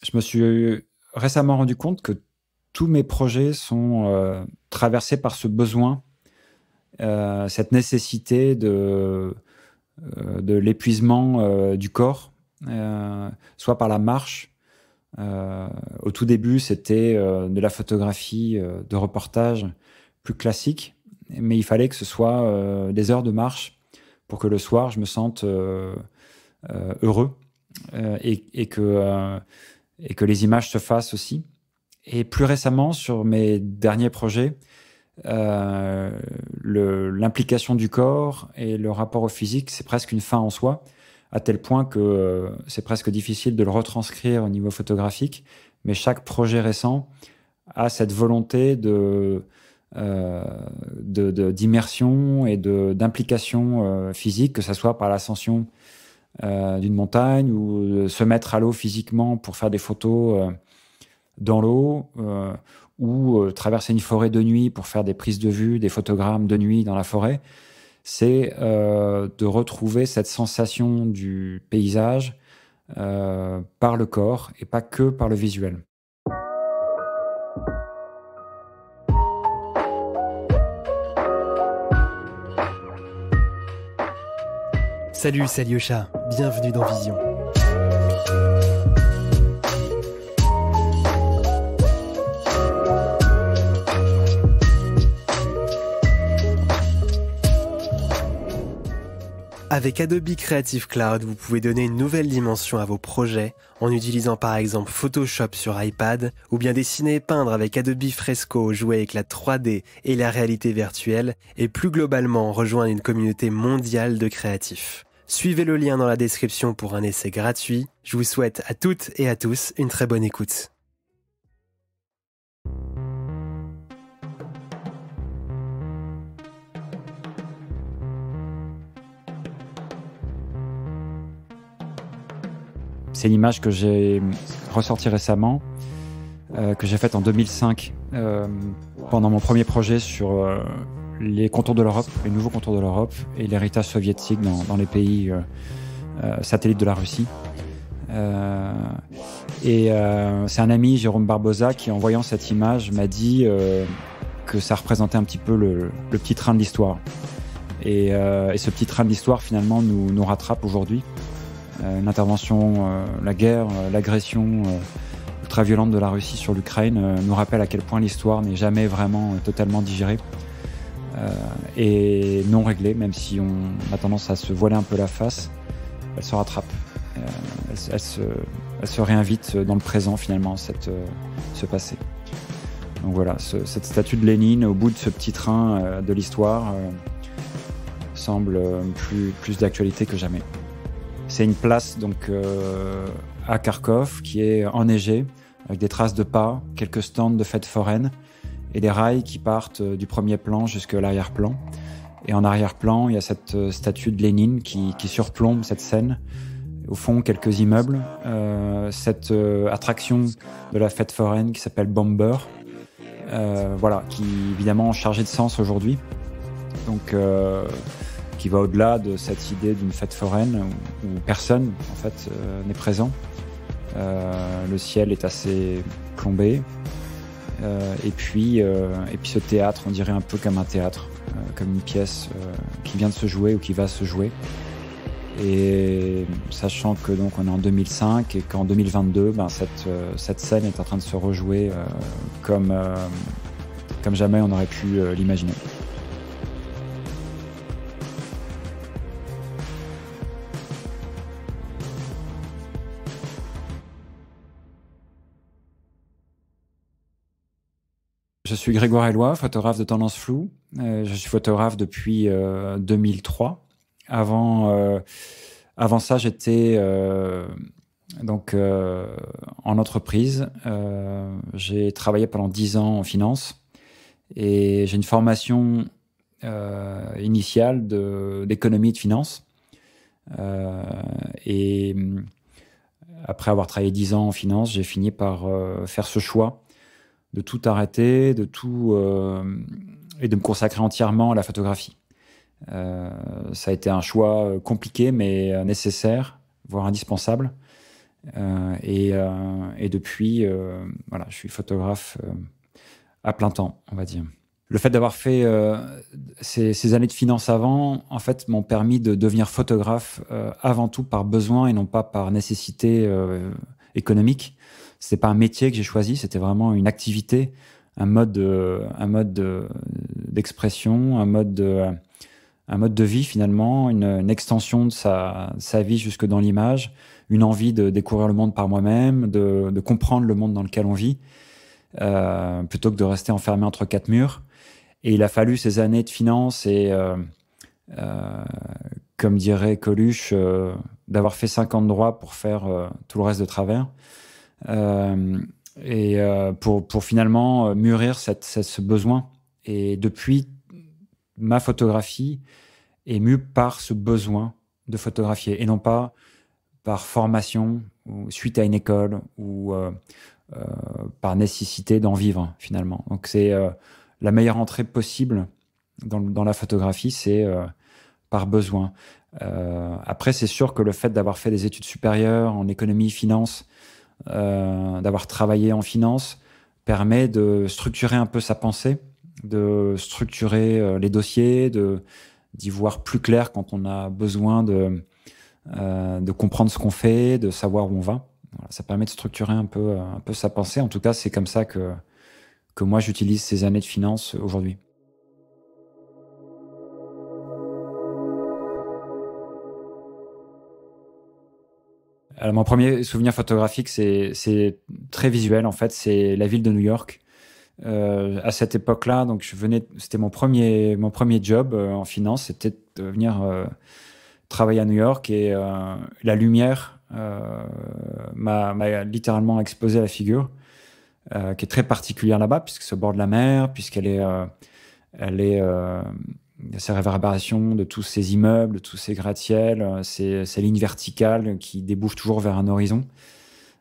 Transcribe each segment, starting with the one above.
Je me suis récemment rendu compte que tous mes projets sont, traversés par ce besoin, cette nécessité de l'épuisement, du corps, soit par la marche. Au tout début, c'était, de la photographie, de reportage plus classique, mais il fallait que ce soit, des heures de marche pour que le soir je me sente, heureux, et que les images se fassent aussi. Et plus récemment, sur mes derniers projets, euh, l'implication du corps et le rapport au physique, c'est presque une fin en soi, à tel point que c'est presque difficile de le retranscrire au niveau photographique. Mais chaque projet récent a cette volonté euh, d'immersion et d'implication physique, que ce soit par l'ascension d'une montagne ou de se mettre à l'eau physiquement pour faire des photos dans l'eau, ou traverser une forêt de nuit pour faire des prises de vue, des photogrammes de nuit dans la forêt. C'est de retrouver cette sensation du paysage par le corps et pas que par le visuel. Salut, c'est Alyosha, bienvenue dans Vision. Avec Adobe Creative Cloud, vous pouvez donner une nouvelle dimension à vos projets en utilisant par exemple Photoshop sur iPad ou bien dessiner et peindre avec Adobe Fresco, jouer avec la 3D et la réalité virtuelle et plus globalement rejoindre une communauté mondiale de créatifs. Suivez le lien dans la description pour un essai gratuit. Je vous souhaite à toutes et à tous une très bonne écoute. C'est l'image que j'ai ressortie récemment, que j'ai faite en 2005, pendant mon premier projet sur les contours de l'Europe, les nouveaux contours de l'Europe et l'héritage soviétique dans les pays satellites de la Russie. C'est un ami, Jérôme Barbosa, qui en voyant cette image m'a dit que ça représentait un petit peu le petit train de l'histoire. Et ce petit train de l'histoire finalement nous rattrape aujourd'hui. Une intervention, la guerre, l'agression ultra violente de la Russie sur l'Ukraine nous rappelle à quel point l'histoire n'est jamais vraiment totalement digérée et non réglée, même si on a tendance à se voiler un peu la face. Elle se rattrape, elle se réinvite dans le présent finalement, ce passé. Donc voilà, cette statue de Lénine au bout de ce petit train de l'histoire semble plus d'actualité que jamais. C'est une place donc à Kharkov qui est enneigée, avec des traces de pas, quelques stands de fêtes foraines et des rails qui partent du premier plan jusqu'à l'arrière-plan. Et en arrière-plan, il y a cette statue de Lénine qui surplombe cette scène. Au fond, quelques immeubles, cette attraction de la fête foraine qui s'appelle Bomber, voilà, qui évidemment chargée de sens aujourd'hui. Donc qui va au-delà de cette idée d'une fête foraine où personne en fait n'est présent. Le ciel est assez plombé, et puis ce théâtre, on dirait un peu comme un théâtre, comme une pièce qui vient de se jouer ou qui va se jouer. Et sachant que donc on est en 2005 et qu'en 2022, cette scène est en train de se rejouer comme jamais on aurait pu l'imaginer. Je suis Grégoire Elloy, photographe de Tendance Floue. Je suis photographe depuis 2003. Avant ça, j'étais en entreprise. J'ai travaillé pendant 10 ans en finance et j'ai une formation initiale d'économie et de finance. Et après avoir travaillé 10 ans en finance, j'ai fini par faire ce choix de tout arrêter, et de me consacrer entièrement à la photographie. Ça a été un choix compliqué, mais nécessaire, voire indispensable. Et depuis, voilà, je suis photographe à plein temps, on va dire. Le fait d'avoir fait ces années de finance avant, en fait, m'ont permis de devenir photographe avant tout par besoin et non pas par nécessité économique. C'était pas un métier que j'ai choisi, c'était vraiment une activité, d'expression, un mode de vie finalement, une extension de sa vie jusque dans l'image, une envie de découvrir le monde par moi-même, de comprendre le monde dans lequel on vit, plutôt que de rester enfermé entre quatre murs. Et il a fallu ces années de finance et, comme dirait Coluche, d'avoir fait 5 ans de droit pour faire tout le reste de travers. Pour finalement mûrir ce besoin. Et depuis, ma photographie est mue par ce besoin de photographier et non pas par formation ou suite à une école ou par nécessité d'en vivre finalement. Donc c'est la meilleure entrée possible dans la photographie, c'est par besoin. Après, c'est sûr que le fait d'avoir fait des études supérieures en économie, finance, d'avoir travaillé en finance, permet de structurer un peu sa pensée, de structurer les dossiers, d'y voir plus clair quand on a besoin de comprendre ce qu'on fait, de savoir où on va. Voilà, ça permet de structurer un peu sa pensée. En tout cas, c'est comme ça que moi, j'utilise ces années de finance aujourd'hui. Alors, mon premier souvenir photographique, c'est très visuel, en fait. C'est la ville de New York. À cette époque-là, donc c'était mon premier job en finance, c'était de venir travailler à New York et la lumière m'a littéralement explosé la figure, qui est très particulière là-bas, puisque c'est au bord de la mer, puisqu'elle est, il y a ces réverbérations de tous ces immeubles, tous ces gratte-ciels, ces lignes verticales qui débouchent toujours vers un horizon.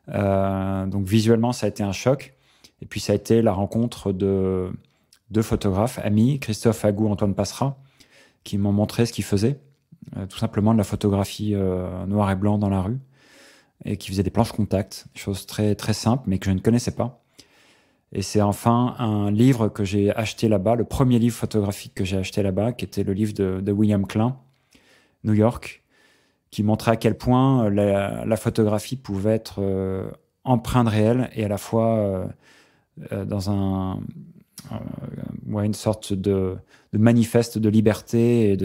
Donc visuellement, ça a été un choc. Et puis ça a été la rencontre de deux photographes, amis, Christophe Agou, Antoine Passera, qui m'ont montré ce qu'ils faisaient. Tout simplement de la photographie noir et blanc dans la rue, et qui faisaient des planches contact, chose très, très simple, mais que je ne connaissais pas. Et c'est enfin un livre que j'ai acheté là-bas, le premier livre photographique que j'ai acheté là-bas, qui était le livre de William Klein, New York, qui montrait à quel point la photographie pouvait être empreinte réelle et à la fois dans une sorte de manifeste de liberté et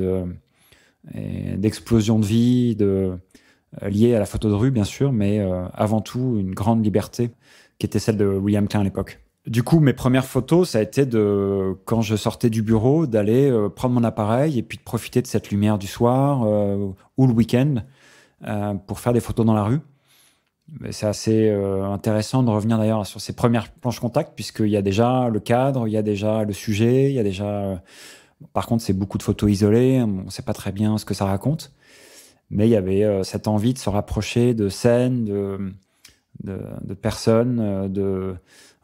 d'explosion de vie, liée à la photo de rue, bien sûr, mais avant tout une grande liberté qui était celle de William Klein à l'époque. Du coup, mes premières photos, ça a été quand je sortais du bureau, d'aller prendre mon appareil et puis de profiter de cette lumière du soir ou le week-end pour faire des photos dans la rue. C'est assez intéressant de revenir d'ailleurs sur ces premières planches contact, puisqu'il y a déjà le cadre, il y a déjà le sujet, il y a déjà... Par contre, c'est beaucoup de photos isolées, on ne sait pas très bien ce que ça raconte, mais il y avait cette envie de se rapprocher de scènes, de personnes,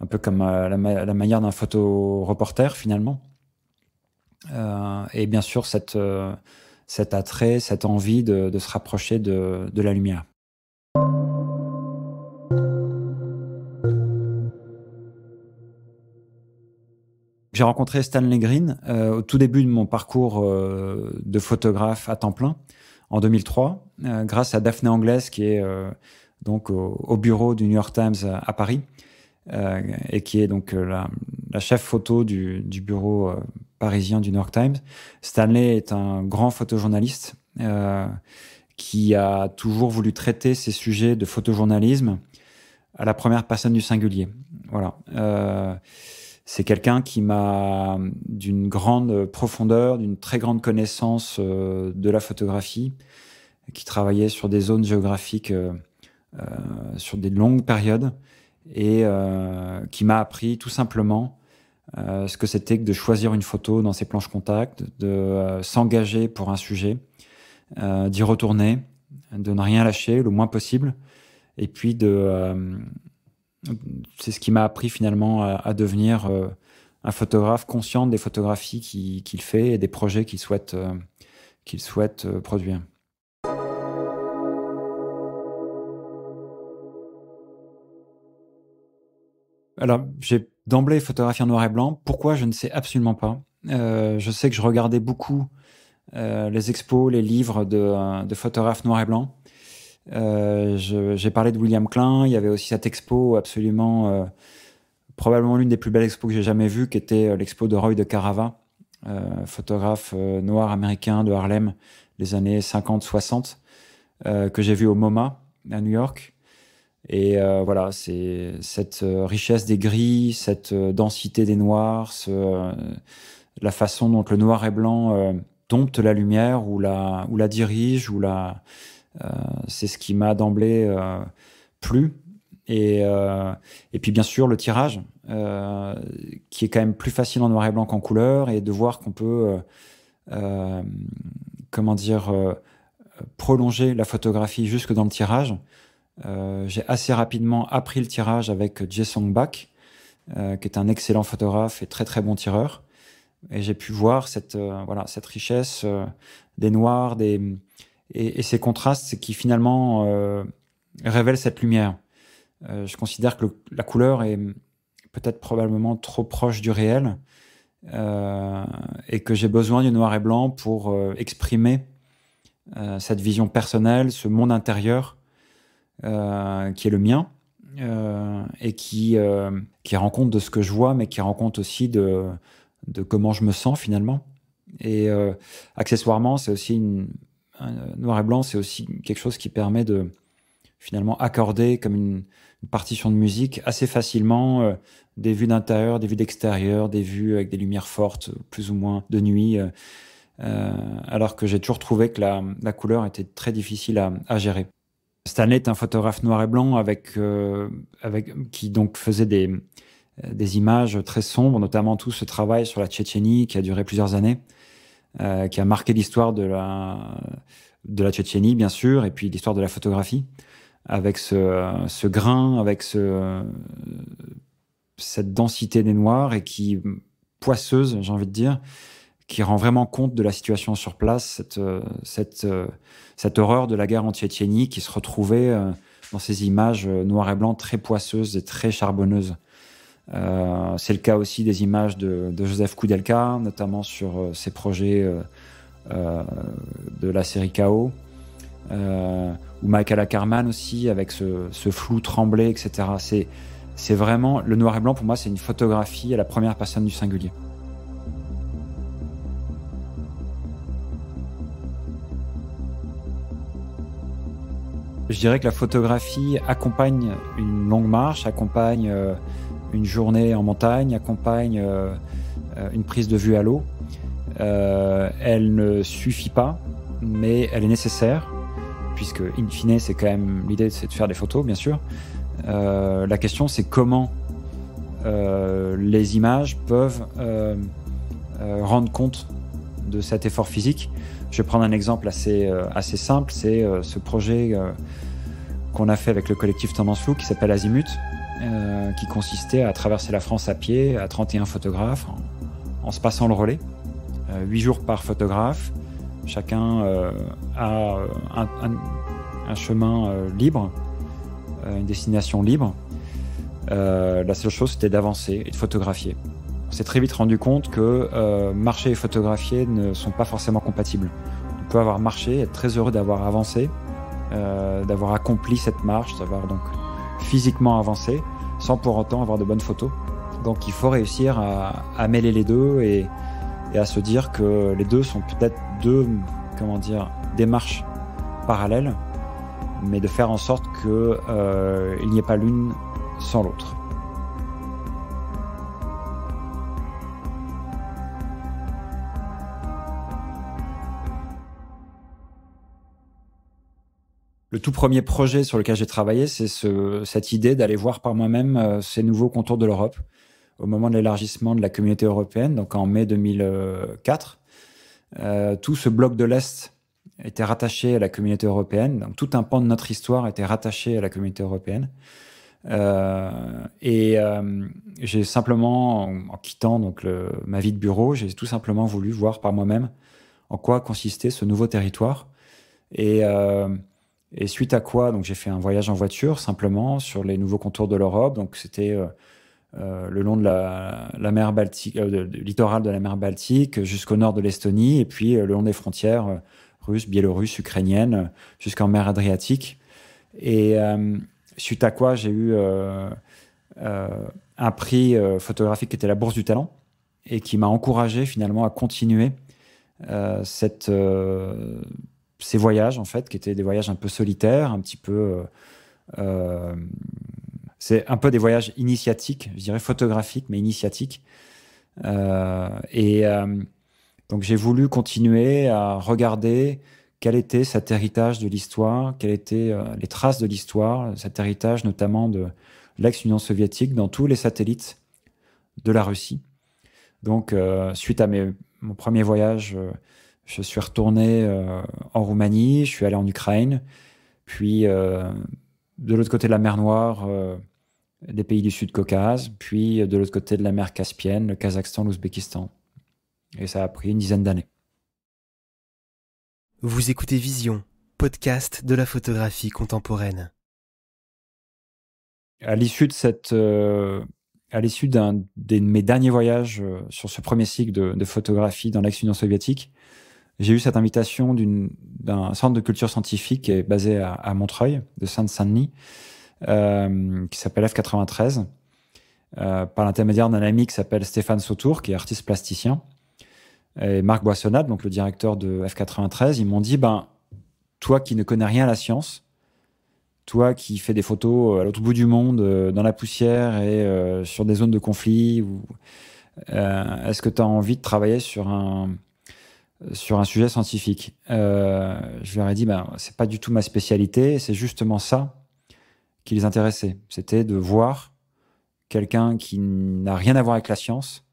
un peu comme la manière d'un photoreporter finalement. Et bien sûr, cet attrait, cette envie de se rapprocher de la lumière. J'ai rencontré Stanley Green au tout début de mon parcours de photographe à temps plein, en 2003, grâce à Daphné Anglaise, qui est donc au bureau du New York Times à Paris, et qui est donc la chef photo du bureau parisien du New York Times. Stanley est un grand photojournaliste qui a toujours voulu traiter ces sujets de photojournalisme à la première personne du singulier. Voilà. C'est quelqu'un qui m'a d'une grande profondeur, d'une très grande connaissance de la photographie, qui travaillait sur des zones géographiques sur des longues périodes et qui m'a appris tout simplement ce que c'était que de choisir une photo dans ses planches contact, de s'engager pour un sujet, d'y retourner, de ne rien lâcher le moins possible, et puis c'est ce qui m'a appris finalement à devenir un photographe conscient des photographies qu'il fait et des projets qu'il souhaite produire. Alors, j'ai d'emblée photographié en noir et blanc. Pourquoi? Je ne sais absolument pas. Je sais que je regardais beaucoup les expos, les livres de photographes noir et blanc. J'ai parlé de William Klein. Il y avait aussi cette expo absolument, probablement l'une des plus belles expos que j'ai jamais vues, qui était l'expo de Roy de Carava, photographe noir américain de Harlem, des années 50-60, que j'ai vu au MoMA à New York. Et voilà, c'est cette richesse des gris, cette densité des noirs, la façon dont le noir et blanc dompte la lumière ou la dirige, c'est ce qui m'a d'emblée plu. Et puis bien sûr le tirage, qui est quand même plus facile en noir et blanc qu'en couleur, et de voir qu'on peut, comment dire, prolonger la photographie jusque dans le tirage. J'ai assez rapidement appris le tirage avec Jae-Song Bak, qui est un excellent photographe et très très bon tireur. Et j'ai pu voir cette richesse des noirs, et ces contrastes qui finalement révèlent cette lumière. Je considère que la couleur est peut-être probablement trop proche du réel, et que j'ai besoin du noir et blanc pour exprimer cette vision personnelle, ce monde intérieur qui est le mien, et qui rend compte de ce que je vois, mais qui rend compte aussi de comment je me sens finalement. Et accessoirement, c'est aussi noir et blanc, c'est aussi quelque chose qui permet de finalement accorder comme une partition de musique assez facilement, des vues d'intérieur, des vues d'extérieur, des vues avec des lumières fortes, plus ou moins de nuit, alors que j'ai toujours trouvé que la couleur était très difficile à gérer. Stanley est un photographe noir et blanc qui donc faisait des images très sombres, notamment tout ce travail sur la Tchétchénie qui a duré plusieurs années, qui a marqué l'histoire de la Tchétchénie, bien sûr, et puis l'histoire de la photographie, avec ce grain, avec cette densité des noirs, et qui, poisseuse, j'ai envie de dire, qui rend vraiment compte de la situation sur place, cette horreur de la guerre en Tchétchénie qui se retrouvait dans ces images noir et blanc très poisseuses et très charbonneuses. C'est le cas aussi des images de Joseph Koudelka, notamment sur ses projets de la série Chaos, ou Michael Ackerman aussi, avec ce flou tremblé, etc. C'est vraiment, le noir et blanc pour moi, c'est une photographie à la première personne du singulier. Je dirais que la photographie accompagne une longue marche, accompagne une journée en montagne, accompagne une prise de vue à l'eau. Elle ne suffit pas, mais elle est nécessaire, puisque in fine, c'est quand même l'idée, c'est de faire des photos, bien sûr. La question, c'est comment les images peuvent rendre compte de cet effort physique. Je vais prendre un exemple assez simple, c'est ce projet qu'on a fait avec le collectif Tendance Floue qui s'appelle Azimut, qui consistait à traverser la France à pied, à 31 photographes, en se passant le relais, 8 jours par photographe. Chacun a un chemin libre, une destination libre. La seule chose, c'était d'avancer et de photographier. On s'est très vite rendu compte que marcher et photographier ne sont pas forcément compatibles. On peut avoir marché, être très heureux d'avoir avancé, d'avoir accompli cette marche, d'avoir donc physiquement avancé, sans pour autant avoir de bonnes photos. Donc il faut réussir à mêler les deux, et à se dire que les deux sont peut-être deux démarches parallèles, mais de faire en sorte qu'il n'y ait pas l'une sans l'autre. Le tout premier projet sur lequel j'ai travaillé, c'est cette idée d'aller voir par moi-même ces nouveaux contours de l'Europe au moment de l'élargissement de la communauté européenne, donc en mai 2004. Tout ce bloc de l'Est était rattaché à la communauté européenne, donc tout un pan de notre histoire était rattaché à la communauté européenne. J'ai simplement, en quittant donc ma vie de bureau, j'ai tout simplement voulu voir par moi-même en quoi consistait ce nouveau territoire. Et suite à quoi, donc j'ai fait un voyage en voiture simplement sur les nouveaux contours de l'Europe. Donc c'était le long de la mer Baltique, du littoral de la mer Baltique, jusqu'au nord de l'Estonie, et puis le long des frontières russes, biélorusses, ukrainiennes, jusqu'en mer Adriatique. Et suite à quoi, j'ai eu un prix photographique qui était la Bourse du Talent, et qui m'a encouragé finalement à continuer ces voyages, en fait, qui étaient des voyages un peu solitaires, un petit peu... c'est un peu des voyages initiatiques, je dirais photographiques, mais initiatiques. Donc j'ai voulu continuer à regarder quel était cet héritage de l'histoire, quelles étaient les traces de l'histoire, cet héritage notamment de l'ex-Union soviétique dans tous les satellites de la Russie. Donc suite à mon premier voyage, je suis retourné en Roumanie, je suis allé en Ukraine, puis de l'autre côté de la mer Noire, des pays du Sud-Caucase, puis de l'autre côté de la mer Caspienne, le Kazakhstan, l'Ouzbékistan. Et ça a pris une dizaine d'années. Vous écoutez Vision, podcast de la photographie contemporaine. À l'issue de mes derniers voyages sur ce premier cycle de photographie dans l'ex-Union soviétique, j'ai eu cette invitation d'un centre de culture scientifique qui est basé à Montreuil, de Seine-Saint-Denis, qui s'appelle F93, par l'intermédiaire d'un ami qui s'appelle Stéphane Sautour, qui est artiste plasticien, et Marc Boissonnade, donc le directeur de F93. Ils m'ont dit, toi qui ne connais rien à la science, toi qui fais des photos à l'autre bout du monde, dans la poussière et sur des zones de conflit, est-ce que tu as envie de travailler sur un sujet scientifique? Je leur ai dit, c'est pas du tout ma spécialité, c'est justement ça qui les intéressait. C'était de voir quelqu'un qui n'a rien à voir avec la science,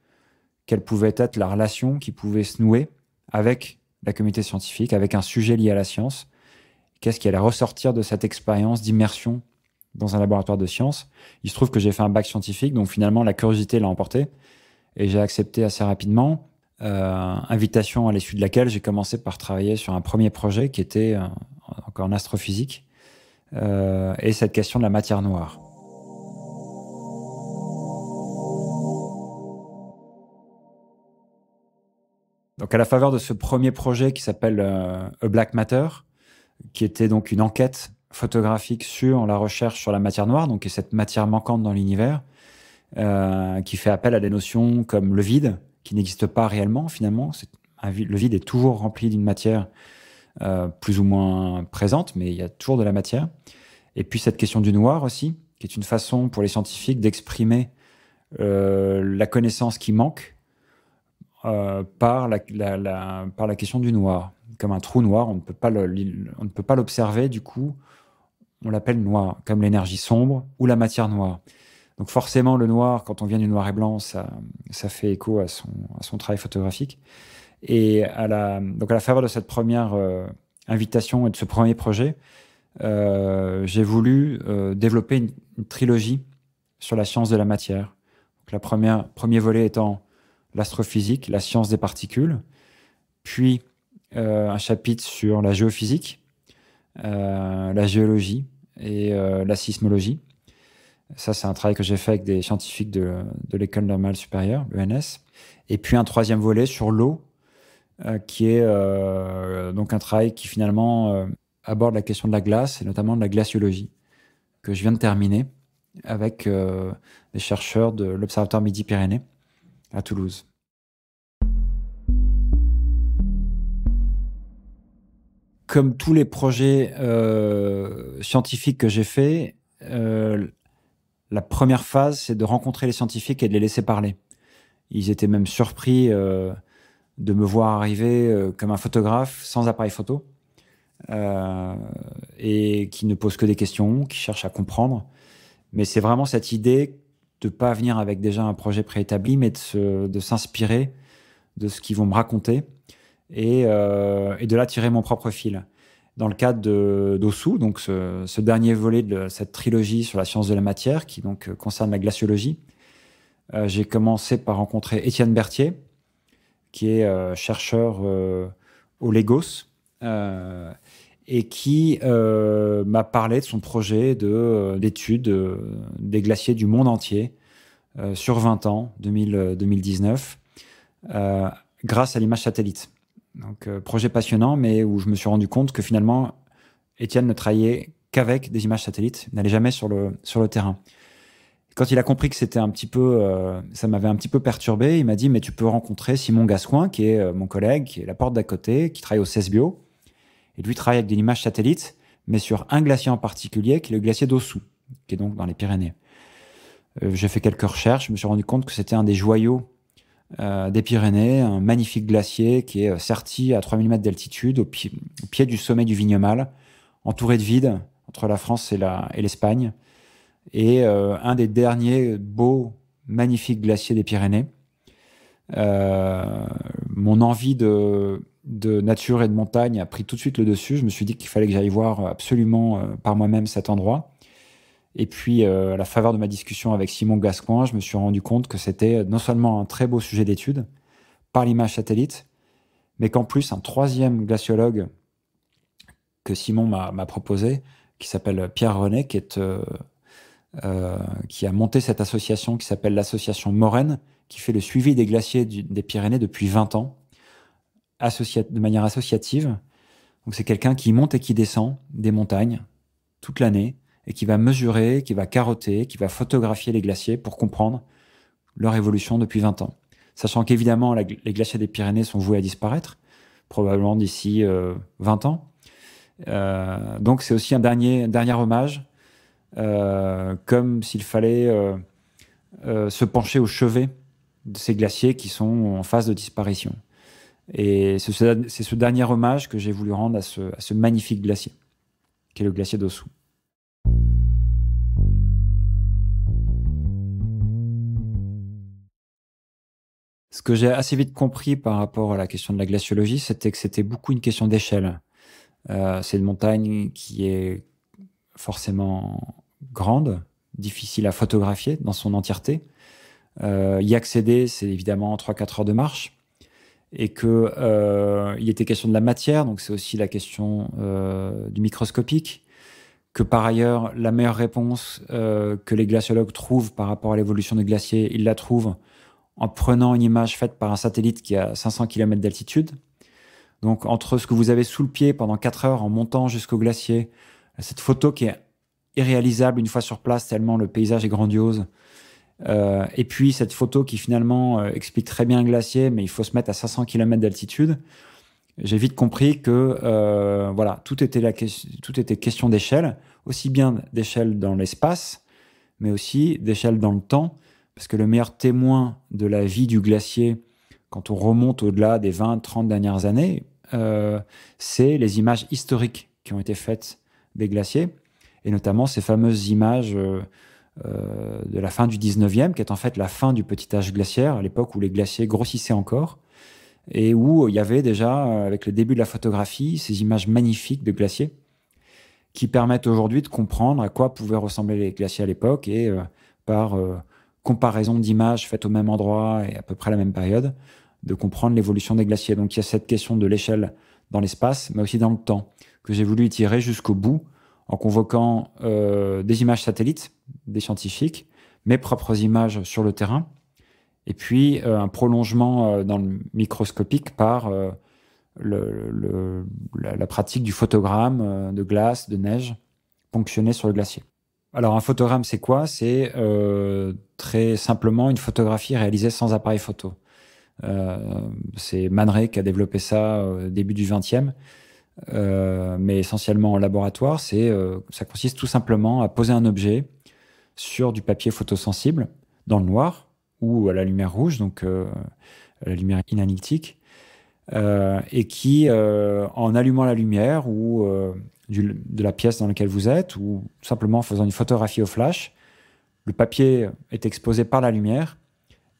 quelle pouvait être la relation qui pouvait se nouer avec la communauté scientifique, avec un sujet lié à la science. Qu'est-ce qui allait ressortir de cette expérience d'immersion dans un laboratoire de sciences? Il se trouve que j'ai fait un bac scientifique, donc finalement la curiosité l'a emporté et j'ai accepté assez rapidement. Invitation à l'issue de laquelle j'ai commencé par travailler sur un premier projet qui était encore en astrophysique et cette question de la matière noire. Donc à la faveur de ce premier projet qui s'appelle A Black Matter, qui était donc une enquête photographique sur la recherche sur la matière noire, donc cette matière manquante dans l'univers, qui fait appel à des notions comme le vide, qui n'existe pas réellement finalement. Le vide est toujours rempli d'une matière plus ou moins présente, mais il y a toujours de la matière. Et puis cette question du noir aussi, qui est une façon pour les scientifiques d'exprimer la connaissance qui manque par la question du noir. Comme un trou noir, on ne peut pas l'observer, du coup, on l'appelle noir, comme l'énergie sombre ou la matière noire. Donc forcément, le noir, quand on vient du noir et blanc, ça fait écho à son travail photographique. Et donc à la faveur de cette première invitation et de ce premier projet, j'ai voulu développer une trilogie sur la science de la matière. Donc premier volet étant l'astrophysique, la science des particules, puis un chapitre sur la géophysique, la géologie et la sismologie. Ça, c'est un travail que j'ai fait avec des scientifiques de l'École normale supérieure, l'ENS. Et puis un troisième volet sur l'eau, qui est donc un travail qui finalement aborde la question de la glace et notamment de la glaciologie, que je viens de terminer avec des chercheurs de l'Observatoire Midi-Pyrénées à Toulouse. Comme tous les projets scientifiques que j'ai faits, la première phase, c'est de rencontrer les scientifiques et de les laisser parler. Ils étaient même surpris de me voir arriver comme un photographe sans appareil photo et qui ne pose que des questions, qui cherche à comprendre. Mais c'est vraiment cette idée de ne pas venir avec déjà un projet préétabli, mais de s'inspirer de ce qu'ils vont me raconter et de là tirer mon propre fil. Dans le cadre d'Ossou, donc ce dernier volet de cette trilogie sur la science de la matière, qui donc concerne la glaciologie, j'ai commencé par rencontrer Étienne Berthier, qui est chercheur au Lagos, et qui m'a parlé de son projet d'étude des glaciers du monde entier sur 20 ans, 2019, grâce à l'image satellite. Donc, projet passionnant, mais où je me suis rendu compte que finalement, Étienne ne travaillait qu'avec des images satellites, n'allait jamais sur le terrain. Quand il a compris que c'était un petit peu, ça m'avait un petit peu perturbé, il m'a dit, mais tu peux rencontrer Simon Gascoin, qui est mon collègue, qui est la porte d'à côté, qui travaille au CESBio. Et lui travaille avec des images satellites, mais sur un glacier en particulier, qui est le glacier d'Ossou, qui est donc dans les Pyrénées. J'ai fait quelques recherches, je me suis rendu compte que c'était un des joyaux des Pyrénées, un magnifique glacier qui est serti à 3000 mètres d'altitude, au pied du sommet du Vignemale, entouré de vide entre la France et l'Espagne, et un des derniers beaux, magnifiques glaciers des Pyrénées. Mon envie de nature et de montagne a pris tout de suite le dessus. Je me suis dit qu'il fallait que j'aille voir absolument par moi-même cet endroit. Et puis, à la faveur de ma discussion avec Simon Gascoin, je me suis rendu compte que c'était non seulement un très beau sujet d'étude par l'image satellite, mais qu'en plus, un troisième glaciologue que Simon m'a proposé, qui s'appelle Pierre René, qui a monté cette association qui s'appelle l'association Morène, qui fait le suivi des glaciers des Pyrénées depuis 20 ans, de manière associative. Donc c'est quelqu'un qui monte et qui descend des montagnes toute l'année, et qui va mesurer, qui va carotter, qui va photographier les glaciers pour comprendre leur évolution depuis 20 ans. Sachant qu'évidemment, les glaciers des Pyrénées sont voués à disparaître, probablement d'ici 20 ans. Donc c'est aussi un dernier hommage, comme s'il fallait se pencher au chevet de ces glaciers qui sont en phase de disparition. Et c'est ce dernier hommage que j'ai voulu rendre à ce magnifique glacier, qui est le glacier d'Ossou. Ce que j'ai assez vite compris par rapport à la question de la glaciologie, c'était que c'était beaucoup une question d'échelle. C'est une montagne qui est forcément grande, difficile à photographier dans son entièreté. Y accéder, c'est évidemment 3-4 heures de marche. Et il était question de la matière, donc c'est aussi la question du microscopique. Que par ailleurs, la meilleure réponse que les glaciologues trouvent par rapport à l'évolution des glaciers, ils la trouvent en prenant une image faite par un satellite qui a 500 km d'altitude. Donc, entre ce que vous avez sous le pied pendant 4 heures en montant jusqu'au glacier, cette photo qui est irréalisable une fois sur place tellement le paysage est grandiose, et puis cette photo qui finalement explique très bien un glacier, mais il faut se mettre à 500 km d'altitude, j'ai vite compris que voilà, tout était question d'échelle, aussi bien d'échelle dans l'espace, mais aussi d'échelle dans le temps, parce que le meilleur témoin de la vie du glacier, quand on remonte au-delà des 20-30 dernières années, c'est les images historiques qui ont été faites des glaciers, et notamment ces fameuses images de la fin du 19e, qui est en fait la fin du petit âge glaciaire, à l'époque où les glaciers grossissaient encore, et où il y avait déjà, avec le début de la photographie, ces images magnifiques de glaciers, qui permettent aujourd'hui de comprendre à quoi pouvaient ressembler les glaciers à l'époque, et par comparaison d'images faites au même endroit et à peu près à la même période, de comprendre l'évolution des glaciers. Donc il y a cette question de l'échelle dans l'espace, mais aussi dans le temps, que j'ai voulu tirer jusqu'au bout, en convoquant des images satellites, des scientifiques, mes propres images sur le terrain, et puis un prolongement dans le microscopique par la pratique du photogramme de glace, de neige, ponctionné sur le glacier. Alors un photogramme, c'est quoi? C'est très simplement une photographie réalisée sans appareil photo. C'est Man Ray qui a développé ça au début du XXe, mais essentiellement en laboratoire. Ça consiste tout simplement à poser un objet sur du papier photosensible, dans le noir ou à la lumière rouge, donc à la lumière inanictique, et qui, en allumant la lumière ou de la pièce dans laquelle vous êtes, ou simplement en faisant une photographie au flash, le papier est exposé par la lumière,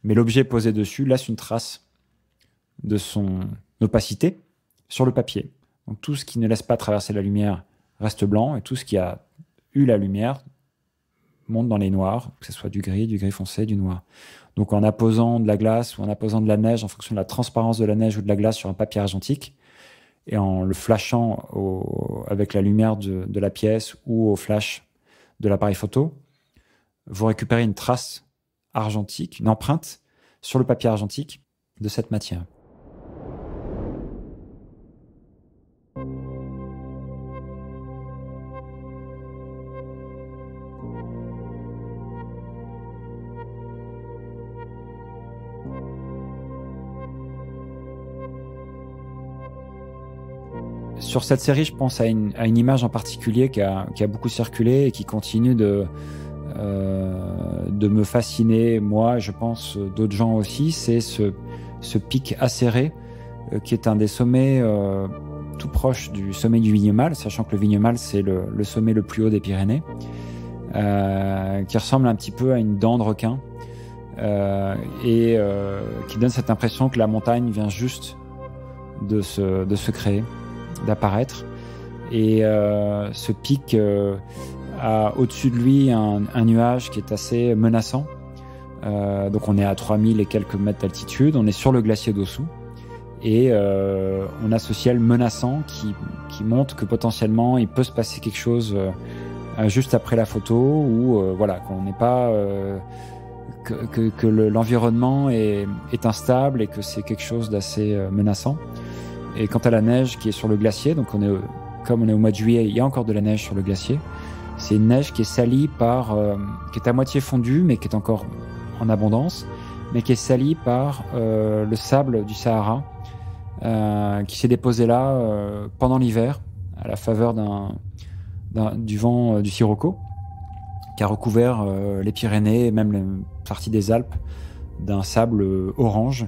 mais l'objet posé dessus laisse une trace de son opacité sur le papier. Donc tout ce qui ne laisse pas traverser la lumière reste blanc, et tout ce qui a eu la lumière monte dans les noirs, que ce soit du gris foncé, du noir. Donc en apposant de la glace ou en apposant de la neige, en fonction de la transparence de la neige ou de la glace sur un papier argentique, et en le flashant avec la lumière de la pièce ou au flash de l'appareil photo, vous récupérez une trace argentique, une empreinte sur le papier argentique de cette matière. Sur cette série, je pense à une image en particulier qui a beaucoup circulé et qui continue de me fasciner, moi, je pense d'autres gens aussi. C'est ce pic acéré qui est un des sommets tout proche du sommet du Vignemale, sachant que le Vignemale, c'est le sommet le plus haut des Pyrénées, qui ressemble un petit peu à une dent de requin et qui donne cette impression que la montagne vient juste de se créer, d'apparaître. Et ce pic a au-dessus de lui un nuage qui est assez menaçant. Donc on est à 3000 et quelques mètres d'altitude, on est sur le glacier d'Ossou et on a ce ciel menaçant qui montre que potentiellement il peut se passer quelque chose juste après la photo, ou voilà, qu'on n'est pas que l'environnement est instable et que c'est quelque chose d'assez menaçant. Et quant à la neige qui est sur le glacier, donc comme on est au mois de juillet, il y a encore de la neige sur le glacier. C'est une neige qui est salie qui est à moitié fondue, mais qui est encore en abondance, mais qui est salie par le sable du Sahara, qui s'est déposé là pendant l'hiver, à la faveur du vent du Sirocco, qui a recouvert les Pyrénées et même les parties des Alpes d'un sable orange.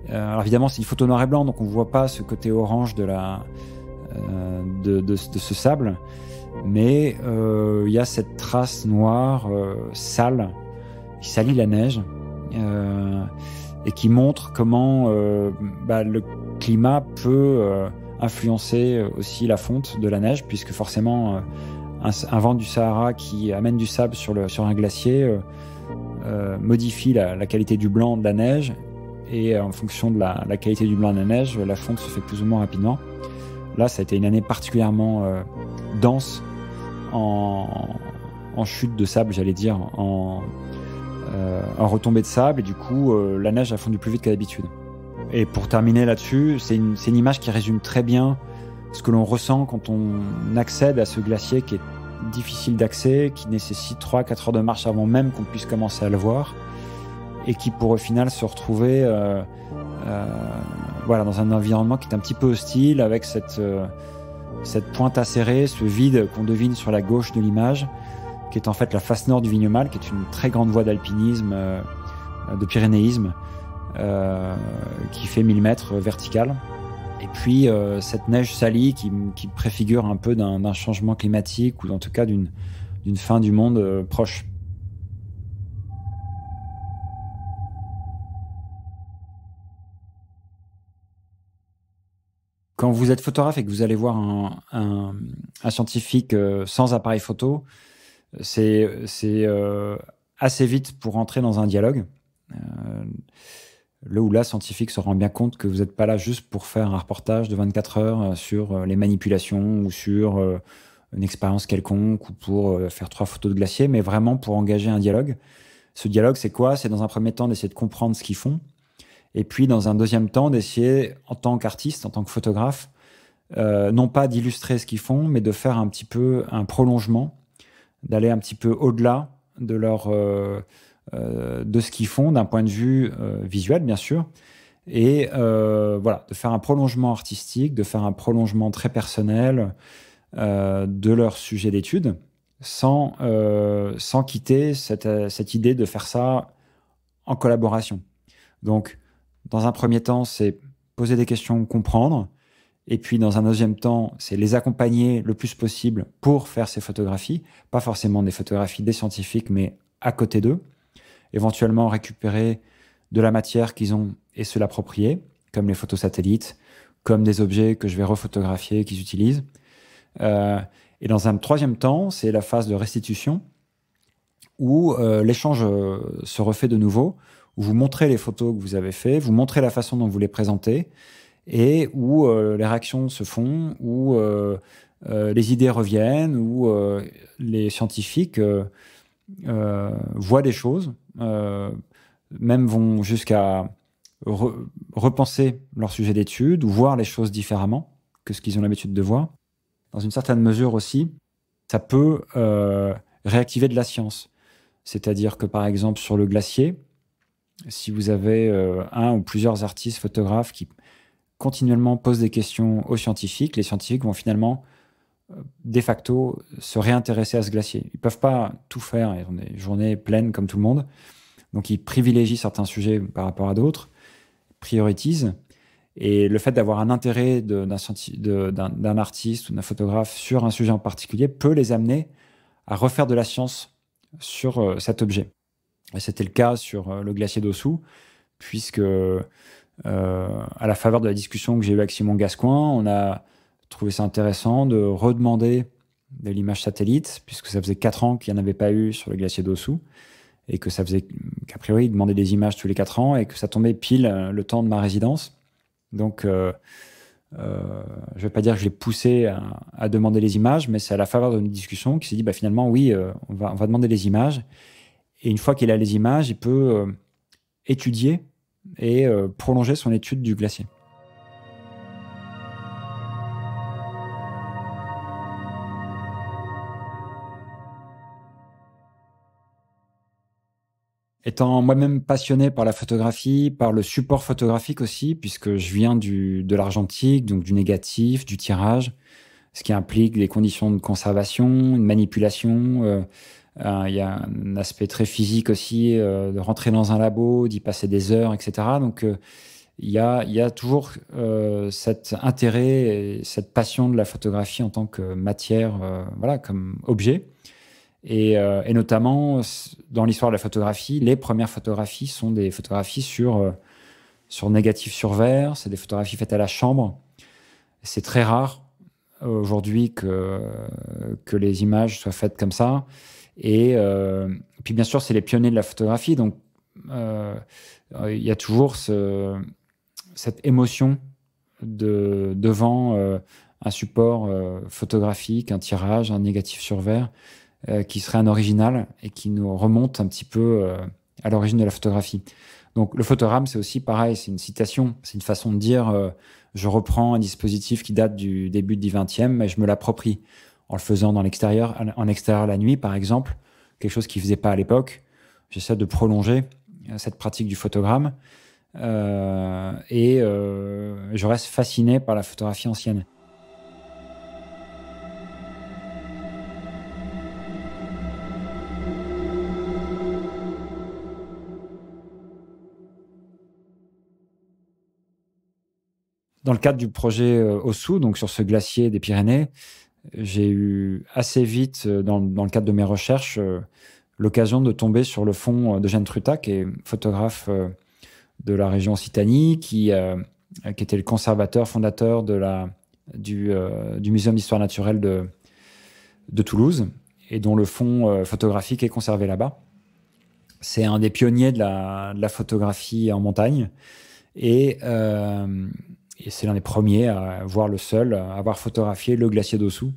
Alors évidemment, c'est une photo noir et blanc, donc on ne voit pas ce côté orange de ce sable, mais il y a cette trace noire, sale, qui salit la neige, et qui montre comment le climat peut influencer aussi la fonte de la neige, puisque forcément un vent du Sahara qui amène du sable sur un glacier modifie la qualité du blanc de la neige, et en fonction de la qualité du blanc de la neige, la fonte se fait plus ou moins rapidement. Là, ça a été une année particulièrement dense en chute de sable, j'allais dire, en retombée de sable, et du coup, la neige a fondu plus vite qu'à d'habitude. Et pour terminer là-dessus, c'est une image qui résume très bien ce que l'on ressent quand on accède à ce glacier qui est difficile d'accès, qui nécessite 3-4 heures de marche avant même qu'on puisse commencer à le voir, et qui pour au final se retrouver dans un environnement qui est un petit peu hostile, avec cette pointe acérée, ce vide qu'on devine sur la gauche de l'image, qui est en fait la face nord du Vignemale, qui est une très grande voie d'alpinisme, de pyrénéisme, qui fait 1000 mètres verticale. Et puis cette neige salie qui préfigure un peu d'un changement climatique, ou en tout cas d'une fin du monde proche. Quand vous êtes photographe et que vous allez voir un scientifique sans appareil photo, c'est assez vite pour entrer dans un dialogue. Le ou la scientifique se rend bien compte que vous n'êtes pas là juste pour faire un reportage de 24 heures sur les manipulations ou sur une expérience quelconque, ou pour faire 3 photos de glacier, mais vraiment pour engager un dialogue. Ce dialogue, c'est quoi? C'est dans un premier temps d'essayer de comprendre ce qu'ils font, et puis dans un deuxième temps d'essayer, en tant qu'artiste, en tant que photographe, non pas d'illustrer ce qu'ils font, mais de faire un petit peu un prolongement, d'aller un petit peu au-delà de ce qu'ils font d'un point de vue visuel, bien sûr, et de faire un prolongement artistique, de faire un prolongement très personnel de leur sujet d'étude, sans quitter cette idée de faire ça en collaboration. Donc, dans un premier temps, c'est poser des questions, comprendre. Et puis, dans un deuxième temps, c'est les accompagner le plus possible pour faire ces photographies. Pas forcément des photographies des scientifiques, mais à côté d'eux. Éventuellement, récupérer de la matière qu'ils ont et se l'approprier, comme les photos satellites, comme des objets que je vais refotographier, qu'ils utilisent. Et dans un troisième temps, c'est la phase de restitution, où l'échange se refait de nouveau, où vous montrez les photos que vous avez faites, vous montrez la façon dont vous les présentez, et où les réactions se font, où les idées reviennent, où les scientifiques voient des choses, même vont jusqu'à repenser leur sujet d'étude ou voir les choses différemment que ce qu'ils ont l'habitude de voir. Dans une certaine mesure aussi, ça peut réactiver de la science. C'est-à-dire que, par exemple, sur le glacier, si vous avez un ou plusieurs artistes, photographes qui continuellement posent des questions aux scientifiques, les scientifiques vont finalement, de facto, se réintéresser à ce glacier. Ils ne peuvent pas tout faire, ils ont des journées pleines comme tout le monde. Donc, ils privilégient certains sujets par rapport à d'autres, prioritisent. Et le fait d'avoir un intérêt d'un artiste ou d'un photographe sur un sujet en particulier peut les amener à refaire de la science sur cet objet. Et c'était le cas sur le glacier d'Ossou, puisque à la faveur de la discussion que j'ai eue avec Simon Gascoin, on a trouvé ça intéressant de redemander de l'image satellite, puisque ça faisait 4 ans qu'il n'y en avait pas eu sur le glacier d'Ossou, et que ça faisait qu'a priori, il demandait des images tous les 4 ans, et que ça tombait pile le temps de ma résidence. Donc, je ne vais pas dire que je l'ai poussé à demander les images, mais c'est à la faveur d'une discussion qu'il s'est dit, finalement, oui, on va demander les images. Et une fois qu'il a les images, il peut étudier et prolonger son étude du glacier. Étant moi-même passionné par la photographie, par le support photographique aussi, puisque je viens de l'argentique, donc du négatif, du tirage, ce qui implique des conditions de conservation, une manipulation. Il y a un aspect très physique aussi, de rentrer dans un labo, d'y passer des heures, etc. Donc, il y a toujours cet intérêt et cette passion de la photographie en tant que matière, voilà, comme objet. Et notamment, dans l'histoire de la photographie, les premières photographies sont des photographies sur négatif sur verre, c'est des photographies faites à la chambre. C'est très rare aujourd'hui que les images soient faites comme ça. Et puis bien sûr, c'est les pionniers de la photographie, donc il y a toujours cette émotion devant un support photographique, un tirage, un négatif sur verre, qui serait un original et qui nous remonte un petit peu à l'origine de la photographie. Donc le photorame, c'est aussi pareil, c'est une citation, c'est une façon de dire je reprends un dispositif qui date du début du XXe et je me l'approprie en le faisant en extérieur la nuit, par exemple, quelque chose qu'ils ne faisaient pas à l'époque. J'essaie de prolonger cette pratique du photogramme et je reste fasciné par la photographie ancienne. Dans le cadre du projet Ossou, donc sur ce glacier des Pyrénées, j'ai eu assez vite, dans le cadre de mes recherches, l'occasion de tomber sur le fond d'Eugène Trutat, qui est photographe de la région Occitanie, qui était le conservateur, fondateur du Muséum d'histoire naturelle de Toulouse, et dont le fond photographique est conservé là-bas. C'est un des pionniers de la photographie en montagne, et c'est l'un des premiers à avoir photographié le glacier d'Ossou.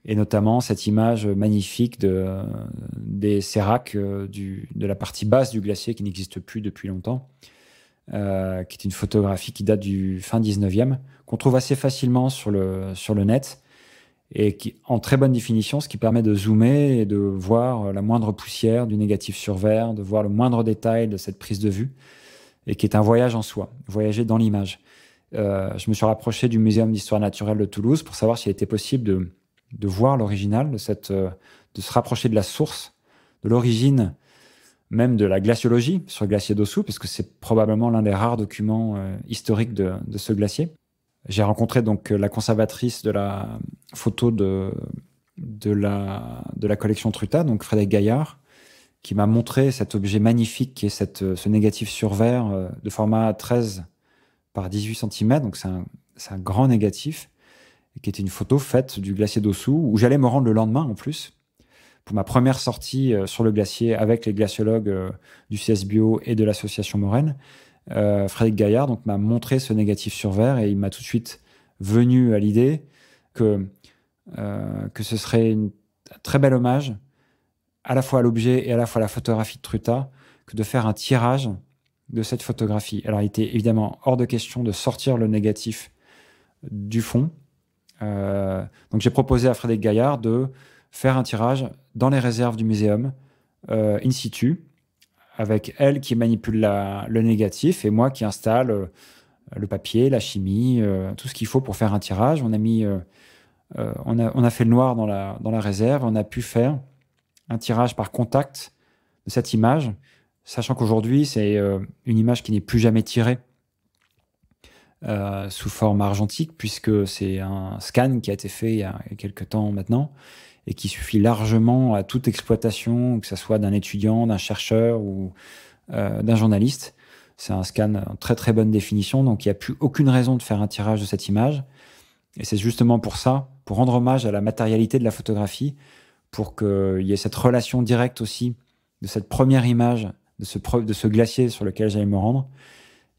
Et notamment cette image magnifique des séracs de la partie basse du glacier qui n'existe plus depuis longtemps, qui est une photographie qui date du fin 19e, qu'on trouve assez facilement sur le net, et qui en très bonne définition, ce qui permet de zoomer et de voir la moindre poussière du négatif sur verre, de voir le moindre détail de cette prise de vue, et qui est un voyage en soi, voyager dans l'image. Je me suis rapproché du Muséum d'histoire naturelle de Toulouse pour savoir s'il était possible de voir l'original, de se rapprocher de la source, de l'origine même de la glaciologie sur le glacier d'Ossou, parce que c'est probablement l'un des rares documents historiques de ce glacier. J'ai rencontré donc la conservatrice de la photo de la collection Trutat, donc Frédéric Gaillard, qui m'a montré cet objet magnifique qui est ce négatif sur verre de format 13 par 18 cm, donc c'est un grand négatif, qui était une photo faite du glacier d'Ossou, où j'allais me rendre le lendemain en plus, pour ma première sortie sur le glacier avec les glaciologues du CS Bio et de l'association Morène. Frédéric Gaillard donc, m'a montré ce négatif sur verre, et il m'a tout de suite venu à l'idée que ce serait un très bel hommage à la fois à l'objet et à la fois à la photographie de Truta que de faire un tirage de cette photographie. Alors, il était évidemment hors de question de sortir le négatif du fond. Donc, j'ai proposé à Frédéric Gaillard de faire un tirage dans les réserves du muséum, in situ, avec elle qui manipule le négatif et moi qui installe le papier, la chimie, tout ce qu'il faut pour faire un tirage. On a fait le noir dans la réserve. On a pu faire un tirage par contact de cette image, sachant qu'aujourd'hui, c'est une image qui n'est plus jamais tirée sous forme argentique, puisque c'est un scan qui a été fait il y a quelques temps maintenant, et qui suffit largement à toute exploitation, que ce soit d'un étudiant, d'un chercheur ou d'un journaliste. C'est un scan en très très bonne définition, donc il n'y a plus aucune raison de faire un tirage de cette image. Et c'est justement pour ça, pour rendre hommage à la matérialité de la photographie, pour qu'il y ait cette relation directe aussi de cette première image, de ce glacier sur lequel j'allais me rendre.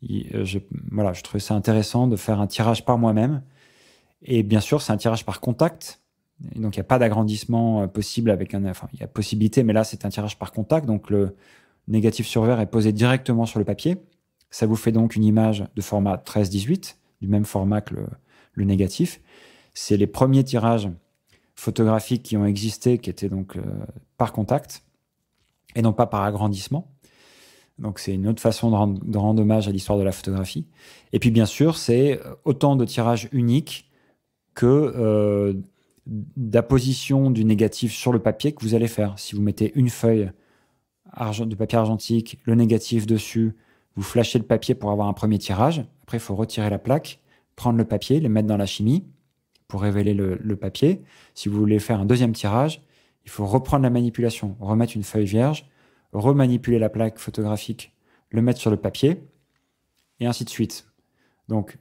Je trouvais ça intéressant de faire un tirage par moi-même. Et bien sûr, c'est un tirage par contact. Et donc, il n'y a pas d'agrandissement possible avec enfin, il y a possibilité, mais là, c'est un tirage par contact. Donc, le négatif sur verre est posé directement sur le papier. Ça vous fait donc une image de format 13-18, du même format que le négatif. C'est les premiers tirages photographiques qui ont existé, qui étaient donc par contact, et non pas par agrandissement. Donc, c'est une autre façon de rendre hommage à l'histoire de la photographie. Et puis, bien sûr, c'est autant de tirages uniques que d'apposition du négatif sur le papier que vous allez faire. Si vous mettez une feuille de papier argentique, le négatif dessus, vous flashez le papier pour avoir un premier tirage. Après, il faut retirer la plaque, prendre le papier, le mettre dans la chimie pour révéler le papier. Si vous voulez faire un deuxième tirage, il faut reprendre la manipulation, remettre une feuille vierge, remanipuler la plaque photographique, le mettre sur le papier, et ainsi de suite. Donc,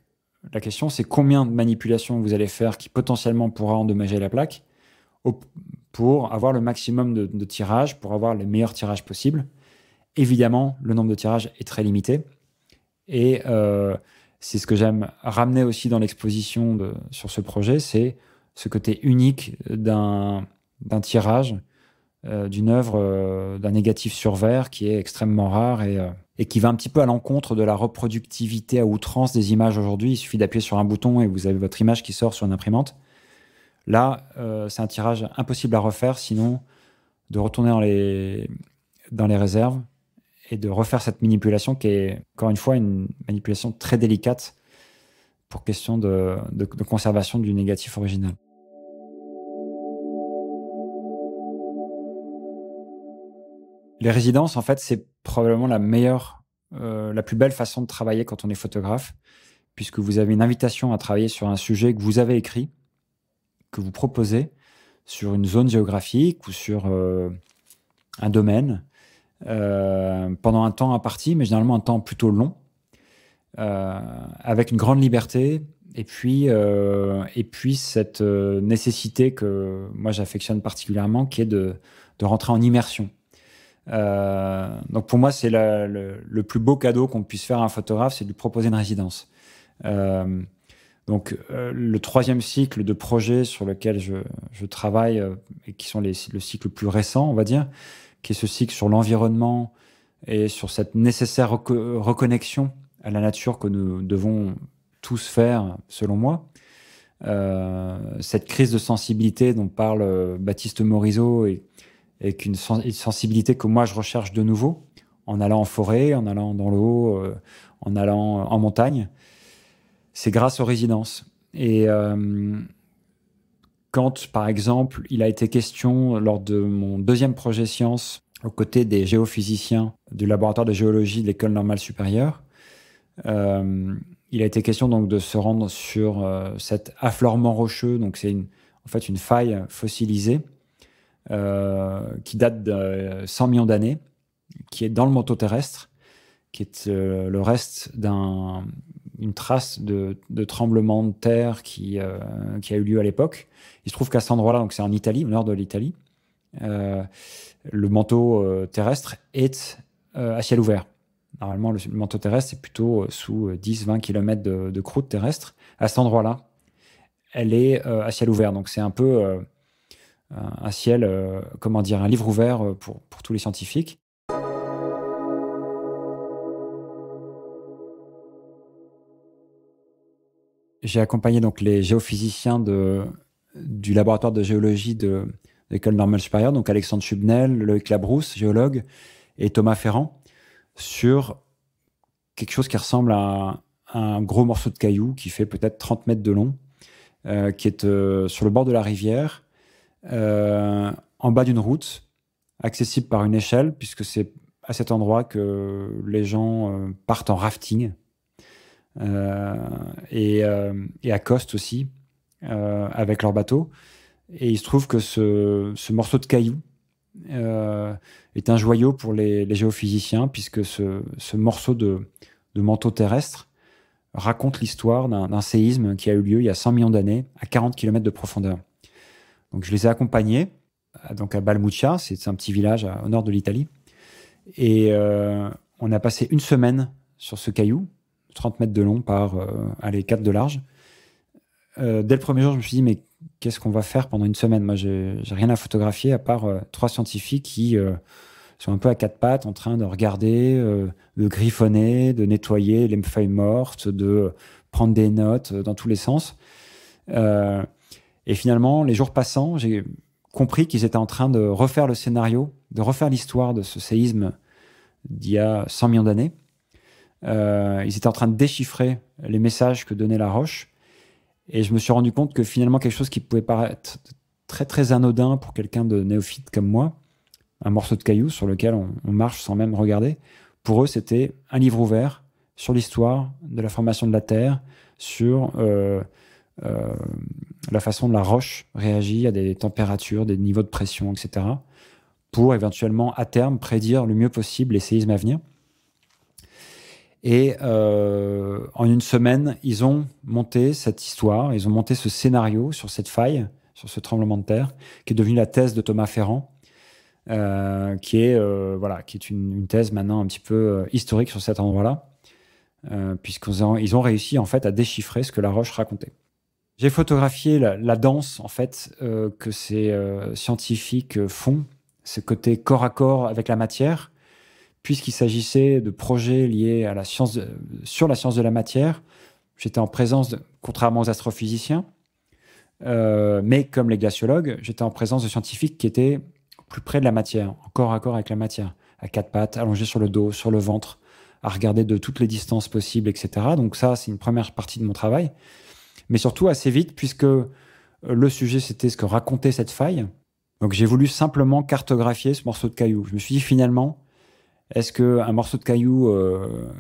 la question, c'est combien de manipulations vous allez faire qui potentiellement pourra endommager la plaque pour avoir le maximum de tirages, pour avoir les meilleurs tirages possibles. Évidemment, le nombre de tirages est très limité. Et c'est ce que j'aime ramener aussi dans l'exposition sur ce projet, c'est ce côté unique d'un tirage, d'une œuvre, d'un négatif sur verre qui est extrêmement rare et qui va un petit peu à l'encontre de la reproductivité à outrance des images aujourd'hui. Il suffit d'appuyer sur un bouton et vous avez votre image qui sort sur une imprimante. Là, c'est un tirage impossible à refaire, sinon de retourner dans les réserves et de refaire cette manipulation qui est, encore une fois, une manipulation très délicate pour question de conservation du négatif original. Les résidences, en fait, c'est probablement la plus belle façon de travailler quand on est photographe, puisque vous avez une invitation à travailler sur un sujet que vous avez écrit, que vous proposez, sur une zone géographique ou sur un domaine, pendant un temps imparti, mais généralement un temps plutôt long, avec une grande liberté, et puis cette nécessité que moi j'affectionne particulièrement, qui est de rentrer en immersion. Donc pour moi, c'est le plus beau cadeau qu'on puisse faire à un photographe, c'est de lui proposer une résidence. Donc le troisième cycle de projets sur lequel je travaille, et qui sont le cycle le plus récent, on va dire, qui est ce cycle sur l'environnement et sur cette nécessaire reconnexion à la nature que nous devons tous faire, selon moi. Cette crise de sensibilité dont parle Baptiste Morisot et une sensibilité que moi je recherche de nouveau en allant en forêt, en allant dans l'eau, en allant en montagne, c'est grâce aux résidences. Et quand, par exemple, il a été question lors de mon deuxième projet science, aux côtés des géophysiciens du laboratoire de géologie de l'École normale supérieure, il a été question donc de se rendre sur cet affleurement rocheux. Donc c'est en fait une faille fossilisée qui date de 100 millions d'années, qui est dans le manteau terrestre, qui est le reste d'une trace de tremblement de terre qui a eu lieu à l'époque. Il se trouve qu'à cet endroit-là, donc c'est en Italie, au nord de l'Italie, le manteau terrestre est à ciel ouvert. Normalement, le manteau terrestre est plutôt sous 10-20 km de croûte terrestre. À cet endroit-là, elle est à ciel ouvert. Donc c'est un peu un ciel, comment dire, un livre ouvert pour tous les scientifiques. J'ai accompagné donc les géophysiciens du laboratoire de géologie de l'École normale supérieure, donc Alexandre Chubnel, Loïc Labrousse, géologue, et Thomas Ferrand, sur quelque chose qui ressemble à un gros morceau de caillou qui fait peut-être 30 mètres de long, qui est sur le bord de la rivière, en bas d'une route, accessible par une échelle, puisque c'est à cet endroit que les gens partent en rafting et accostent aussi avec leur bateau. Et il se trouve que ce morceau de caillou est un joyau pour les géophysiciens, puisque ce morceau de manteau terrestre raconte l'histoire d'un séisme qui a eu lieu il y a 100 millions d'années, à 40 km de profondeur. Donc je les ai accompagnés donc à Balmuccia, c'est un petit village au nord de l'Italie. Et on a passé une semaine sur ce caillou, 30 mètres de long par 4 de large. Dès le premier jour, je me suis dit, mais qu'est-ce qu'on va faire pendant une semaine? Moi, j'ai rien à photographier à part 3 scientifiques qui sont un peu à 4 pattes, en train de regarder, de griffonner, de nettoyer les feuilles mortes, de prendre des notes dans tous les sens. Et finalement, les jours passant, j'ai compris qu'ils étaient en train de refaire le scénario, de refaire l'histoire de ce séisme d'il y a 100 millions d'années. Ils étaient en train de déchiffrer les messages que donnait la roche. Et je me suis rendu compte que finalement, quelque chose qui pouvait paraître très, très anodin pour quelqu'un de néophyte comme moi, un morceau de caillou sur lequel on marche sans même regarder, pour eux, c'était un livre ouvert sur l'histoire de la formation de la Terre, sur la façon dont la roche réagit à des températures, des niveaux de pression, etc., pour éventuellement, à terme, prédire le mieux possible les séismes à venir. Et en une semaine, ils ont monté cette histoire, ils ont monté ce scénario sur cette faille, sur ce tremblement de terre, qui est devenu la thèse de Thomas Ferrand, qui est une thèse maintenant un petit peu historique sur cet endroit-là, puisqu'ils ont réussi en fait à déchiffrer ce que la roche racontait. J'ai photographié la danse en fait que ces scientifiques font, ce côté corps à corps avec la matière, puisqu'il s'agissait de projets liés à sur la science de la matière. J'étais en présence, contrairement aux astrophysiciens, mais comme les glaciologues, j'étais en présence de scientifiques qui étaient plus près de la matière, en corps à corps avec la matière, à 4 pattes, allongés sur le dos, sur le ventre, à regarder de toutes les distances possibles, etc. Donc ça, c'est une première partie de mon travail. Mais surtout assez vite, puisque le sujet, c'était ce que racontait cette faille. Donc j'ai voulu simplement cartographier ce morceau de caillou. Je me suis dit, finalement, est-ce qu'un morceau de caillou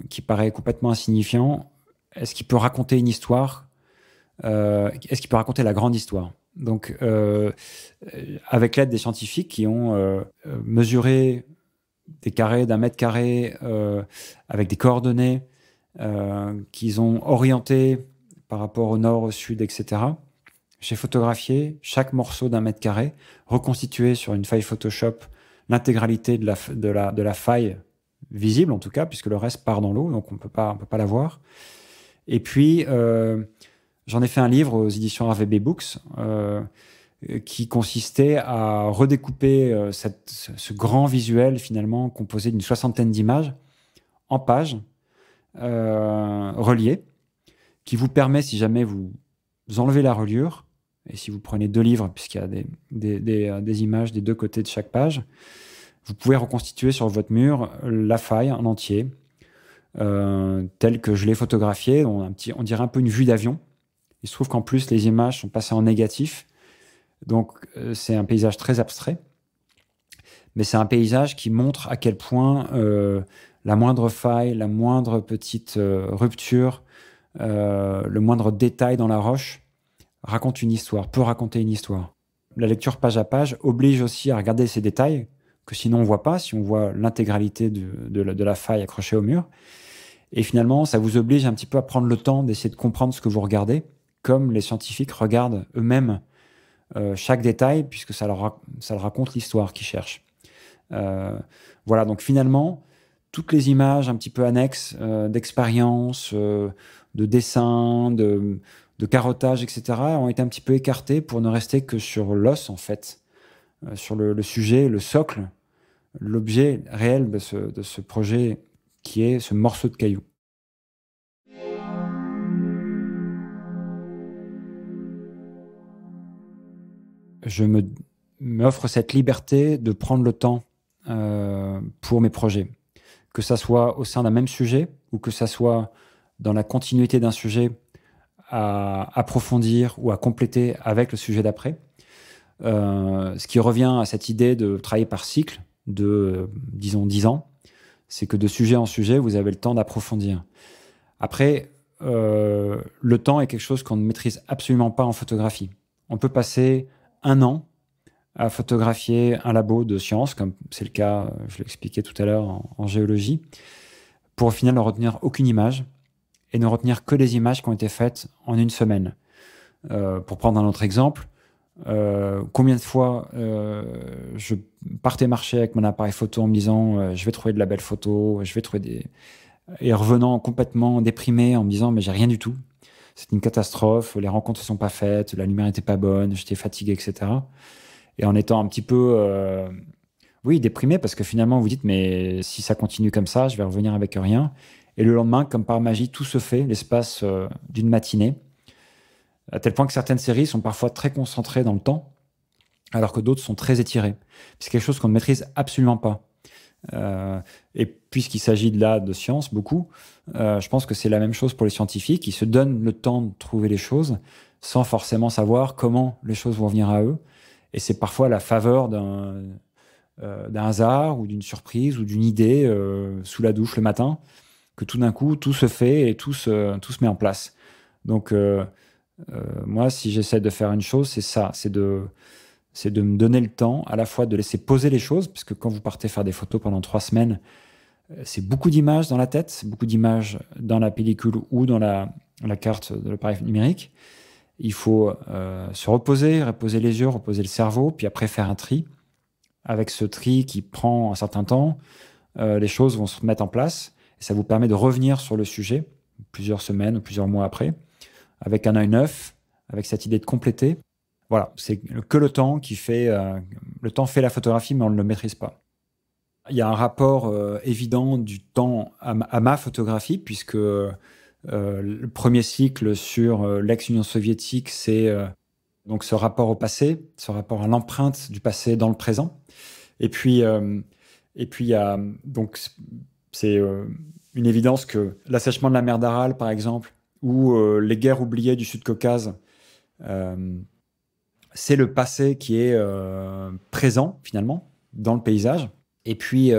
qui paraît complètement insignifiant, est-ce qu'il peut raconter une histoire est-ce qu'il peut raconter la grande histoire? Donc, avec l'aide des scientifiques qui ont mesuré des carrés d'1 mètre carré avec des coordonnées qu'ils ont orientées par rapport au nord, au sud, etc. J'ai photographié chaque morceau d'1 mètre carré, reconstitué sur une feuille Photoshop l'intégralité de la faille visible, en tout cas, puisque le reste part dans l'eau, donc on peut pas la voir. Et puis, j'en ai fait un livre aux éditions RVB Books qui consistait à redécouper ce grand visuel, finalement, composé d'une 60aine d'images en pages reliées, qui vous permet, si jamais vous enlevez la reliure, et si vous prenez 2 livres, puisqu'il y a des images des 2 côtés de chaque page, vous pouvez reconstituer sur votre mur la faille en entier, telle que je l'ai photographiée. On dirait un peu une vue d'avion. Il se trouve qu'en plus, les images sont passées en négatif. Donc, c'est un paysage très abstrait. Mais c'est un paysage qui montre à quel point la moindre faille, la moindre petite rupture, le moindre détail dans la roche raconte une histoire, peut raconter une histoire. La lecture page à page oblige aussi à regarder ces détails que sinon on ne voit pas, si on voit l'intégralité de la faille accrochée au mur. Et finalement, ça vous oblige un petit peu à prendre le temps d'essayer de comprendre ce que vous regardez, comme les scientifiques regardent eux-mêmes chaque détail, puisque ça leur raconte l'histoire qu'ils cherchent. Voilà, donc finalement, toutes les images un petit peu annexes d'expérience, de dessin, de carottage, etc., ont été un petit peu écartées pour ne rester que sur l'os, en fait, sur le sujet, le socle, l'objet réel de ce projet qui est ce morceau de caillou. Je m'offre cette liberté de prendre le temps pour mes projets. Que ça soit au sein d'un même sujet ou que ça soit dans la continuité d'un sujet à approfondir ou à compléter avec le sujet d'après. Ce qui revient à cette idée de travailler par cycle de, disons, 10 ans, c'est que de sujet en sujet, vous avez le temps d'approfondir. Après, le temps est quelque chose qu'on ne maîtrise absolument pas en photographie. On peut passer 1 an à photographier un labo de sciences, comme c'est le cas, je l'expliquais tout à l'heure, en géologie, pour au final ne retenir aucune image et ne retenir que les images qui ont été faites en 1 semaine. Pour prendre un autre exemple, combien de fois je partais marcher avec mon appareil photo en me disant je vais trouver de la belle photo, je vais trouver des... et revenant complètement déprimé en me disant mais j'ai rien du tout, c'est une catastrophe, les rencontres ne sont pas faites, la lumière n'était pas bonne, j'étais fatigué, etc. Et en étant un petit peu déprimé parce que finalement vous dites mais si ça continue comme ça, je vais revenir avec rien. Et le lendemain, comme par magie, tout se fait l'espace d'une matinée, à tel point que certaines séries sont parfois très concentrées dans le temps, alors que d'autres sont très étirées. C'est quelque chose qu'on ne maîtrise absolument pas. Et puisqu'il s'agit de science, beaucoup, je pense que c'est la même chose pour les scientifiques. Ils se donnent le temps de trouver les choses sans forcément savoir comment les choses vont venir à eux. Et c'est parfois la faveur d'un hasard ou d'une surprise ou d'une idée sous la douche le matin que tout d'un coup, tout se fait et tout se met en place. Donc, moi, si j'essaie de faire une chose, c'est ça, c'est de me donner le temps à la fois de laisser poser les choses, parce que quand vous partez faire des photos pendant 3 semaines, c'est beaucoup d'images dans la tête, c'est beaucoup d'images dans la pellicule ou dans la carte de l'appareil numérique. Il faut se reposer les yeux, reposer le cerveau, puis après faire un tri. Avec ce tri qui prend un certain temps, les choses vont se mettre en place, et ça vous permet de revenir sur le sujet plusieurs semaines ou plusieurs mois après, avec un œil neuf, avec cette idée de compléter. Voilà, c'est que le temps qui fait... le temps fait la photographie, mais on ne le maîtrise pas. Il y a un rapport évident du temps à ma photographie, puisque le premier cycle sur l'ex-Union soviétique, c'est donc ce rapport au passé, ce rapport à l'empreinte du passé dans le présent. Et puis il y a... Donc, c'est une évidence que l'assèchement de la mer d'Aral, par exemple, ou les guerres oubliées du Sud-Caucase, c'est le passé qui est présent, finalement, dans le paysage. Et puis,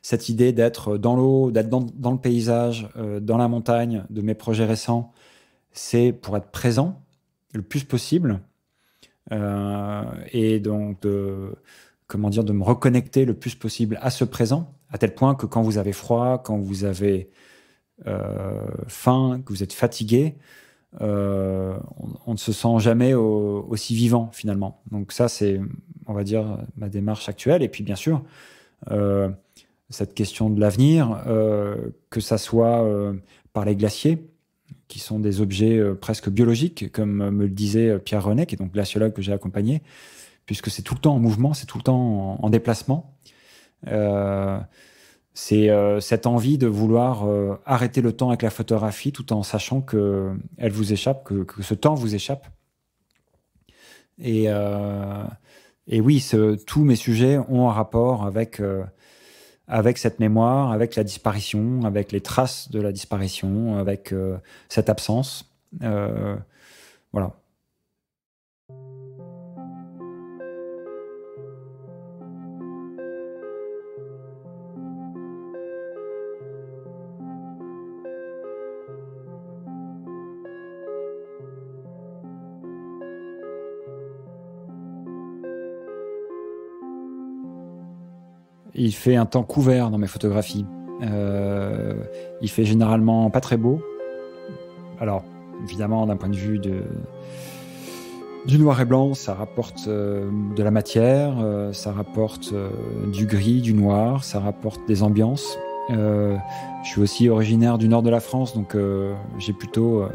cette idée d'être dans l'eau, d'être dans le paysage, dans la montagne, de mes projets récents, c'est pour être présent le plus possible. Et donc, de me reconnecter le plus possible à ce présent, à tel point que quand vous avez froid, quand vous avez faim, que vous êtes fatigué, on ne se sent jamais aussi vivant finalement. Donc ça, c'est, on va dire, ma démarche actuelle. Et puis bien sûr, cette question de l'avenir, que ça soit par les glaciers, qui sont des objets presque biologiques, comme me le disait Pierre Renet, qui est donc glaciologue que j'ai accompagné, puisque c'est tout le temps en mouvement, c'est tout le temps en déplacement. C'est cette envie de vouloir arrêter le temps avec la photographie tout en sachant qu'elle vous échappe, que ce temps vous échappe. Et oui, tous mes sujets ont un rapport avec cette mémoire, avec la disparition, avec les traces de la disparition, avec cette absence. Voilà. Il fait un temps couvert dans mes photographies. Il fait généralement pas très beau. Alors, évidemment, d'un point de vue du noir et blanc, ça rapporte de la matière, ça rapporte du gris, du noir, ça rapporte des ambiances. Je suis aussi originaire du nord de la France, donc je suis plutôt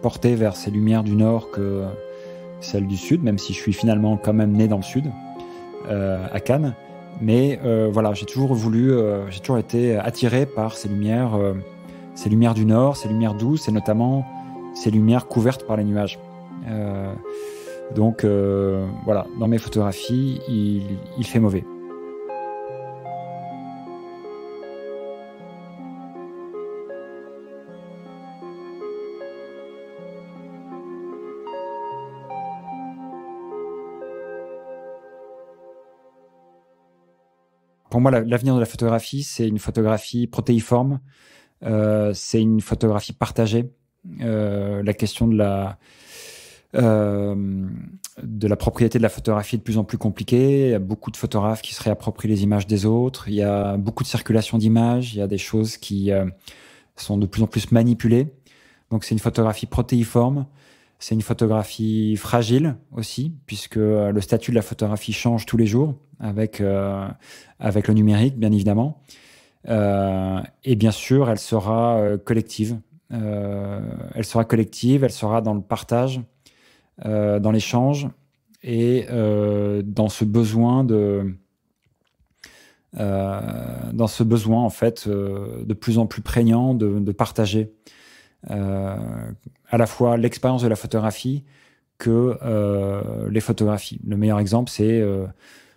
porté vers ces lumières du nord que celles du sud, même si je suis finalement quand même né dans le sud. à Cannes. Mais voilà, j'ai toujours été attiré par ces lumières du nord, ces lumières douces et notamment ces lumières couvertes par les nuages. Donc voilà, dans mes photographies, il fait mauvais. Pour moi, l'avenir de la photographie, c'est une photographie protéiforme, c'est une photographie partagée. La question de la propriété de la photographie est de plus en plus compliquée. Il y a beaucoup de photographes qui se réapproprient les images des autres. Il y a beaucoup de circulation d'images. Il y a des choses qui sont de plus en plus manipulées. Donc, c'est une photographie protéiforme. C'est une photographie fragile aussi, puisque le statut de la photographie change tous les jours avec le numérique, bien évidemment. Et bien sûr, elle sera collective. Elle sera dans le partage, dans l'échange et dans ce besoin en fait de plus en plus prégnant de partager à la fois l'expérience de la photographie que les photographies. Le meilleur exemple, c'est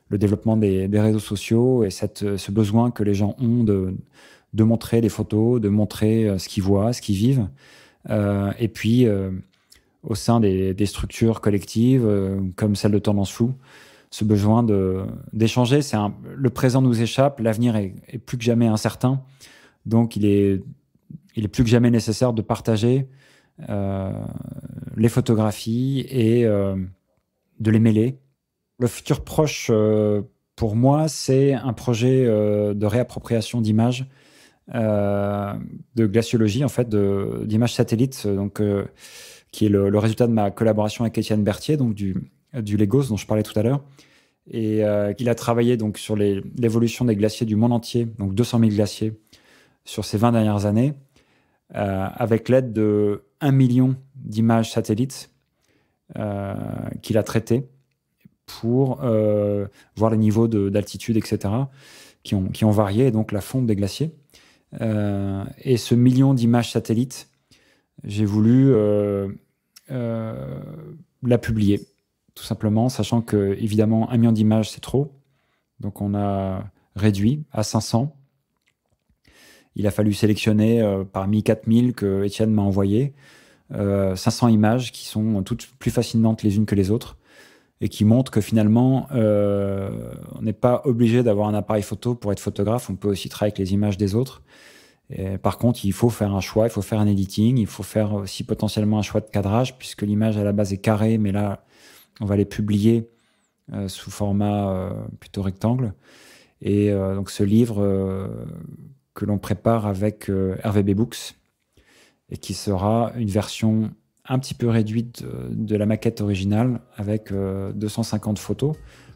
le développement des réseaux sociaux et ce besoin que les gens ont de montrer des photos, de montrer ce qu'ils voient, ce qu'ils vivent. Et puis, au sein des structures collectives, comme celle de Tendance Floue, ce besoin d'échanger. Le présent nous échappe, l'avenir est plus que jamais incertain. Donc, il est plus que jamais nécessaire de partager les photographies et de les mêler. Le futur proche, pour moi, c'est un projet de réappropriation d'images, de glaciologie, en fait, d'images satellites, donc, qui est le résultat de ma collaboration avec Étienne Berthier, donc du Légos dont je parlais tout à l'heure. Et il a travaillé donc, sur l'évolution des glaciers du monde entier, donc 200 000 glaciers, sur ces 20 dernières années, avec l'aide de 1 million d'images satellites qu'il a traitées pour voir les niveaux d'altitude, etc., qui ont varié, et donc la fonte des glaciers. Et ce million d'images satellites, j'ai voulu la publier, tout simplement, sachant que, évidemment, 1 million d'images, c'est trop. Donc, on a réduit à 500. Il a fallu sélectionner parmi 4000 que Étienne m'a envoyé 500 images qui sont toutes plus fascinantes les unes que les autres et qui montrent que finalement, on n'est pas obligé d'avoir un appareil photo pour être photographe. On peut aussi travailler avec les images des autres. Et par contre, il faut faire un choix, il faut faire un editing, il faut faire aussi potentiellement un choix de cadrage puisque l'image à la base est carrée, mais là, on va les publier sous format plutôt rectangle. Et donc, ce livre que l'on prépare avec RVB Books et qui sera une version un petit peu réduite de la maquette originale avec 250 photos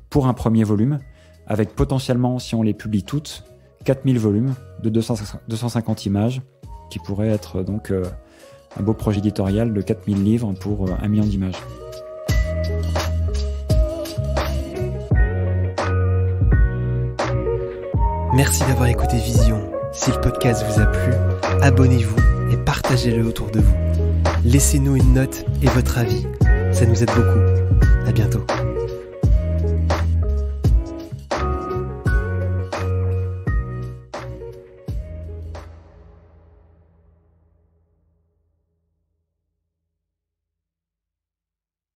pour un premier volume, avec potentiellement, si on les publie toutes, 4000 volumes de 250 images qui pourraient être donc un beau projet éditorial de 4000 livres pour 1 million d'images. Merci d'avoir écouté Vision. Si le podcast vous a plu, abonnez-vous et partagez-le autour de vous. Laissez-nous une note et votre avis, ça nous aide beaucoup. À bientôt.